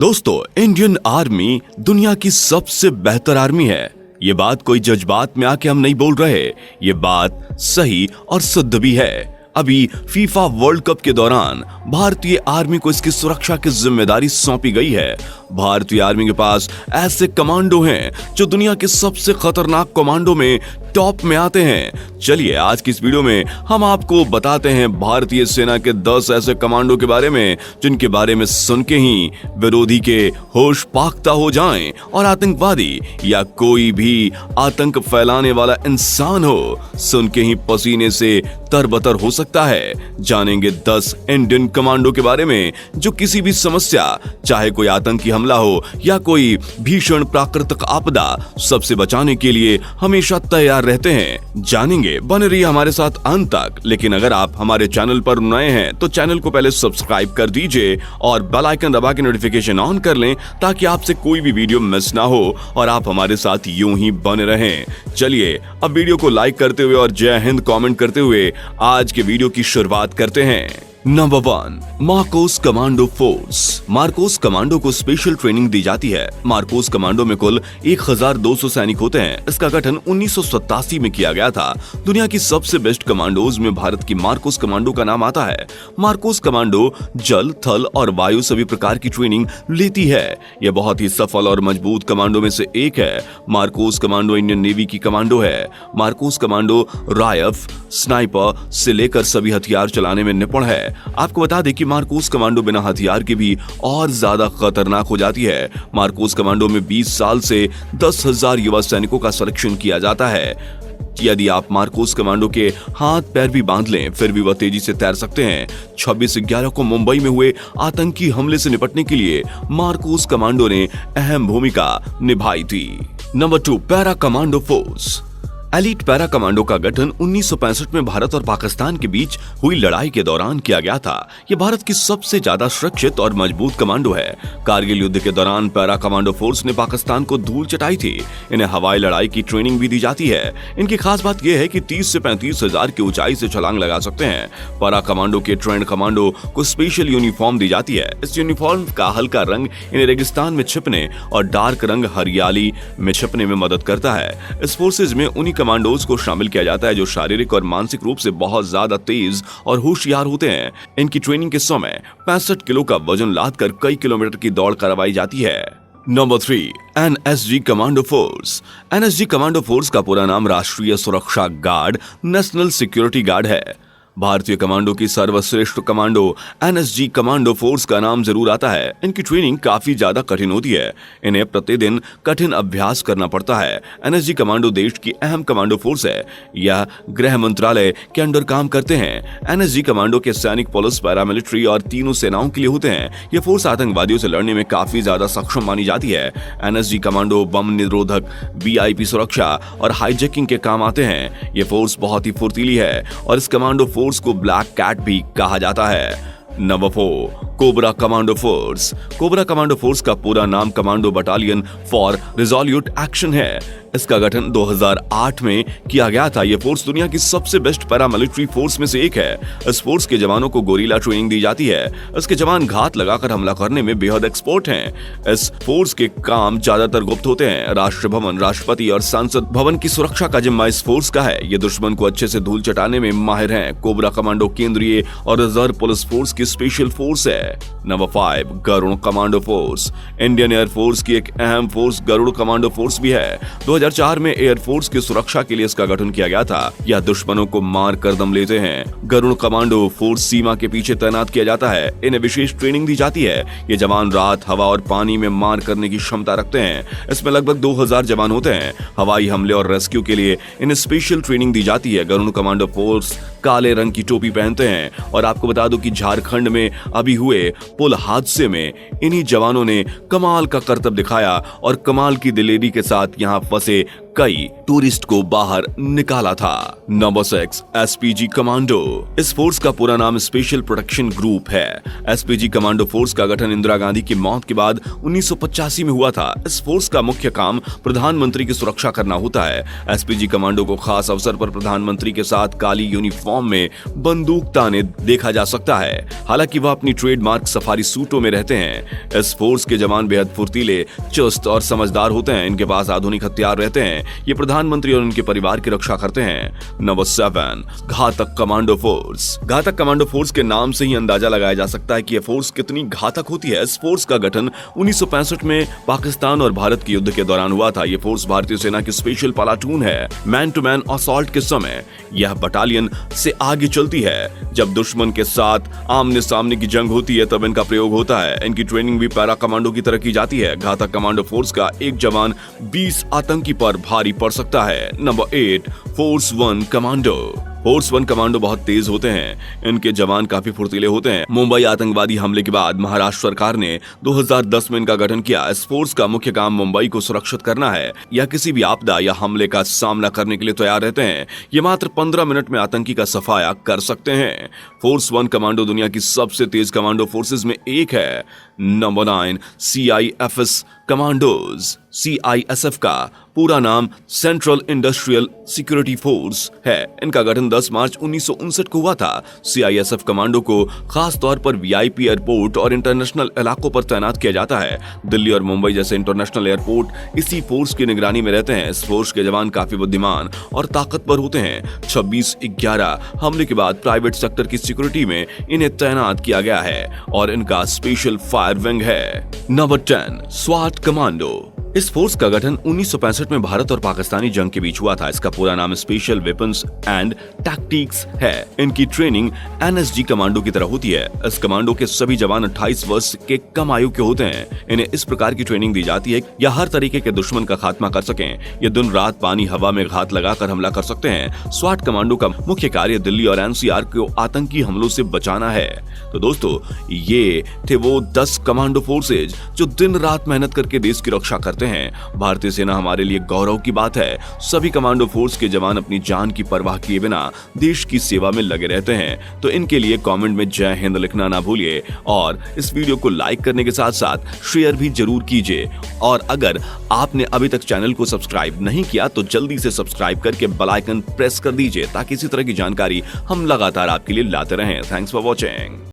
दोस्तों, Indian army दुनिया की सबसे बेहतर आर्मी है। ये बात कोई जज्बात में आके हम नहीं बोल रहे, ये बात सही और शुद्ध भी है। अभी फीफा वर्ल्ड कप के दौरान भारतीय आर्मी को इसकी सुरक्षा की जिम्मेदारी सौंपी गई है। भारतीय आर्मी के पास ऐसे कमांडो हैं जो दुनिया के सबसे खतरनाक कमांडो में टॉप में आते हैं। चलिए आज की इस वीडियो में हम आपको बताते हैं भारतीय सेना के 10 ऐसे कमांडो के बारे में जिनके बारे में सुन के ही विरोधी के होश पाख्ता हो जाएं और आतंकवादी या कोई भी आतंक फैलाने वाला इंसान हो सुन के ही पसीने से तरबतर हो सकता है। जानेंगे 10 इंडियन कमांडो के बारे में जो किसी भी समस्या, चाहे कोई आतंकी हमला हो या कोई भीषण प्राकृतिक आपदा, सबसे बचाने के लिए हमेशा तैयार रहते हैं। जानेंगे, बने रहिए हमारे साथ अंत तक। लेकिन अगर आप हमारे चैनल पर नए हैं तो चैनल को पहले सब्सक्राइब कर दीजिए और बेल आइकन दबा के नोटिफिकेशन ऑन कर लें ताकि आपसे कोई भी वीडियो मिस ना हो और आप हमारे साथ यूं ही बने रहें। चलिए अब वीडियो को लाइक करते हुए और जय हिंद कमेंट करते हुए आज के वीडियो की शुरुआत करते हैं। Number 1, Marcos commando force. Marcos commando को स्पेशल ट्रेनिंग दी जाती है। मार्कोस कमांडो में कुल 1200 सैनिक होते हैं। इसका गठन 1987 में किया गया था। दुनिया की सबसे बेस्ट कमांडोज में भारत की मार्कोस कमांडो का नाम आता है। मार्कोस कमांडो जल, थल और वायु सभी प्रकार की ट्रेनिंग लेती है। यह बहुत ही सफल और मजबूत कमांडो में से एक है। मार्कोस कमांडो इंडियन नेवी की कमांडो है। मार्कोस कमांडो राइफ, स्नाइपर से लेकर सभी हथियार चलाने में निपुण है। आपको बता दें कि मार्कोस कमांडो बिना हथियार के भी और ज्यादा खतरनाक हो जाती है। मार्कोस कमांडो में 20 साल से 10,000 युवा सैनिकों का सिलेक्शन किया जाता है। यदि आप मार्कोस कमांडो के हाथ पैर भी बांध लें फिर भी वह तेजी से तैर सकते हैं। 26/11 को मुंबई में हुए आतंकी हमले से निपटने के लिए मार्कोस कमांडो ने अहम भूमिका निभाई थी। Number 2, para commando force. Elite para commando का गठन 1965 में भारत और पाकिस्तान के बीच हुई लड़ाई के दौरान किया गया था। यह भारत की सबसे ज्यादा सुरक्षित और मजबूत कमांडो है। कारगिल युद्ध के दौरान पैरा कमांडो फोर्स ने पाकिस्तान को धूल चटाई थी। इन्हें हवाई लड़ाई की ट्रेनिंग भी दी जाती है। इनकी खास बात यह है कि 30 से 35 हजार की ऊंचाई से छलांग लगा सकते हैं। पैरा कमांडो के ट्रेंड कमांडो को स्पेशल यूनिफॉर्म दी जाती है। इस यूनिफॉर्म का हल्का रंग इन्हें रेगिस्तान में छिपने और डार्क रंग हरियाली में छिपने में मदद करता है। इस फोर्सेज में उन्हीं कमांडोज को शामिल किया जाता है जो शारीरिक और मानसिक रूप से बहुत ज्यादा तेज और होशियार होते हैं। इनकी ट्रेनिंग के समय 65 किलो का वजन लादकर कई किलोमीटर की दौड़ करवाई जाती है। Number 3, NSG commando force. NSG commando force का पूरा नाम राष्ट्रीय सुरक्षा गार्ड, नेशनल सिक्योरिटी गार्ड है। भारतीय कमांडो की सर्वश्रेष्ठ कमांडो एनएसजी कमांडो फोर्स का नाम जरूर आता है। इनकी ट्रेनिंग काफी ज्यादा कठिन होती है। इन्हें प्रतिदिन कठिन अभ्यास करना पड़ता है। एनएसजी कमांडो देश की अहम कमांडो फोर्स है। यह गृह मंत्रालय के अंडर काम करते हैं। एनएसजी कमांडो के सैनिक, पुलिस, पैरामिलिट्री और तीनों सेनाओं के लिए होते हैं। यह फोर्स आतंकवादियों से लड़ने में काफी ज्यादा सक्षम मानी जाती है। एनएसजी कमांडो बम निरोधक, वीआईपी सुरक्षा और हाईजैकिंग के काम आते हैं। यह फोर्स बहुत ही फुर्तीली है और इस कमांडो फोर्स को ब्लैक कैट भी कहा जाता है। Number 4, cobra commando force. Cobra commando force का पूरा नाम commando battalion for resolute action है। इसका गठन 2008 में किया गया था। यह फोर्स दुनिया की सबसे बेस्ट पैरामिलिट्री फोर्स में से एक है। इस फोर्स के जवानों को गोरिल्ला ट्रेनिंग दी जाती है। इसके जवान घात लगाकर हमला करने में बेहद एक्सपर्ट हैं। इस फोर्स के काम ज्यादातर गुप्त होते हैं। राष्ट्र भवन, राष्ट्रपति और संसद भवन की सुरक्षा का जिम्मा इस फोर्स का है। ये दुश्मन को अच्छे से धूल चटाने में माहिर हैं। कोबरा कमांडो केंद्रीय और रिजर्व पुलिस फोर्स की स्पेशल फोर्स है। Number 5, Garud commando force. Indian air force की एक अहम फोर्स गरुड़ कमांडो फोर्स भी है। 2004 में एयरफोर्स की सुरक्षा के लिए इसका गठन किया गया था। यह दुश्मनों को मार कर दम लेते हैं। गरुड़ कमांडो फोर्स सीमा के पीछे तैनात किया जाता है। इन्हें विशेष ट्रेनिंग दी जाती है। ये जवान रात, हवा और पानी में मार करने की क्षमता रखते हैं। इसमें लगभग 2000 जवान होते हैं। हवाई हमले और रेस्क्यू के लिए इन्हें स्पेशल ट्रेनिंग दी जाती है। गरुड़ कमांडो फोर्स काले रंग की टोपी पहनते हैं और आपको बता दूं कि झारखंड में अभी हुए पुल हादसे में इन्हीं जवानों ने कमाल का करतब दिखाया और कमाल की दिलेरी के साथ यहां फंसे कई टूरिस्ट को बाहर निकाला था। Number 6, SPG commando. इस फोर्स का पूरा नाम स्पेशल प्रोटेक्शन ग्रुप है। एसपीजी कमांडो फोर्स का गठन इंदिरा गांधी की मौत के बाद 1985 में हुआ था। इस फोर्स का मुख्य काम प्रधानमंत्री की सुरक्षा करना होता है। एसपीजी कमांडो को खास अवसर पर प्रधानमंत्री के साथ काली यूनिफॉर्म में बंदूक ताने देखा जा सकता है। हालांकि वह अपनी ट्रेडमार्क सफारी सूटों में रहते हैं। इस फोर्स के जवान बेहद फुर्तीले, चुस्त और समझदार होते हैं। इनके पास आधुनिक हथियार रहते हैं। ये प्रधानमंत्री और उनके परिवार की रक्षा करते हैं। नंबर 7, घातक कमांडो फोर्स। घातक कमांडो फोर्स के नाम से ही अंदाजा लगाया जा सकता है कि यह फोर्स कितनी घातक होती है। इस फोर्स का गठन 1965 में पाकिस्तान और भारत के युद्ध के दौरान हुआ था। यह फोर्स भारतीय सेना की स्पेशल प्लाटून है। मैन टू मैन असॉल्ट के समय यह बटालियन से आगे चलती है। जब दुश्मन के साथ आमने सामने की जंग होती है तब इनका प्रयोग होता है। इनकी ट्रेनिंग भी पैरा कमांडो की तरह की जाती है। घातक कमांडो फोर्स का एक जवान 20 आतंकी पर भारी पड़ सकता है। Number 8, force 1 commando. Force 1 commando बहुत तेज होते हैं। इनके जवान काफी फुर्तीले होते हैं। मुंबई आतंकवादी हमले के बाद महाराष्ट्र सरकार ने 2010 में इनका गठन किया। इस फोर्स का मुख्य काम मुंबई को सुरक्षित करना है या किसी भी आपदा या हमले का सामना करने के लिए तैयार रहते हैं। ये मात्र 15 मिनट में आतंकी का सफाया कर सकते हैं। फोर्स 1 कमांडो दुनिया की सबसे तेज कमांडो फोर्सेज में एक है। Number 9, CIFS commandos. CISF का पूरा नाम सेंट्रल इंडस्ट्रियल सिक्योरिटी फोर्स है। इनका गठन 10 मार्च 1959 को हुआ था। CISF कमांडो को खास तौर पर VIP एयरपोर्ट और इंटरनेशनल इलाकों पर तैनात किया जाता है। दिल्ली और मुंबई जैसे इंटरनेशनल एयरपोर्ट इसी फोर्स की निगरानी में रहते हैं। इस फोर्स के जवान काफी बुद्धिमान और ताकतवर होते हैं। 26/11 हमले के बाद प्राइवेट सेक्टर की सिक्योरिटी में इन्हें तैनात किया गया है और इनका स्पेशल फायर विंग है। नंबर 10, स्वाट कमांडो। इस फोर्स का गठन 1965 में भारत और पाकिस्तानी जंग के बीच हुआ था। इसका पूरा नाम स्पेशल वेपन्स एंड टैक्टिक्स है। इनकी ट्रेनिंग NSG कमांडो की तरह होती है। इस कमांडो के सभी जवान 28 वर्ष के कम आयु के होते हैं। इन्हें इस प्रकार की ट्रेनिंग दी जाती है या हर तरीके के दुश्मन का खात्मा कर सकें। ये दिन रात पानी हवा में घात लगाकर हमला कर सकते हैं। स्वाट कमांडो का मुख्य कार्य दिल्ली और NCR को आतंकी हमलों से बचाना है। तो दोस्तों, ये थे वो 10 कमांडो फोर्सेज जो दिन रात मेहनत करके देश की रक्षा करते हैं। भारतीय सेना हमारे लिए गौरव की बात है। सभी कमांडो फोर्स के जवान अपनी जान की परवाह किए बिना देश की सेवा में लगे रहते हैं। तो इनके लिए कमेंट में जय हिंद लिखना ना भूलिए और इस वीडियो को लाइक करने के साथ साथ शेयर भी जरूर कीजिए। और अगर आपने अभी तक चैनल को सब्सक्राइब नहीं किया तो जल्दी से सब्सक्राइब करके बेल आइकन प्रेस कर दीजिए ताकि इसी तरह की जानकारी हम लगातार आपके लिए लाते रहें। Thanks for watching.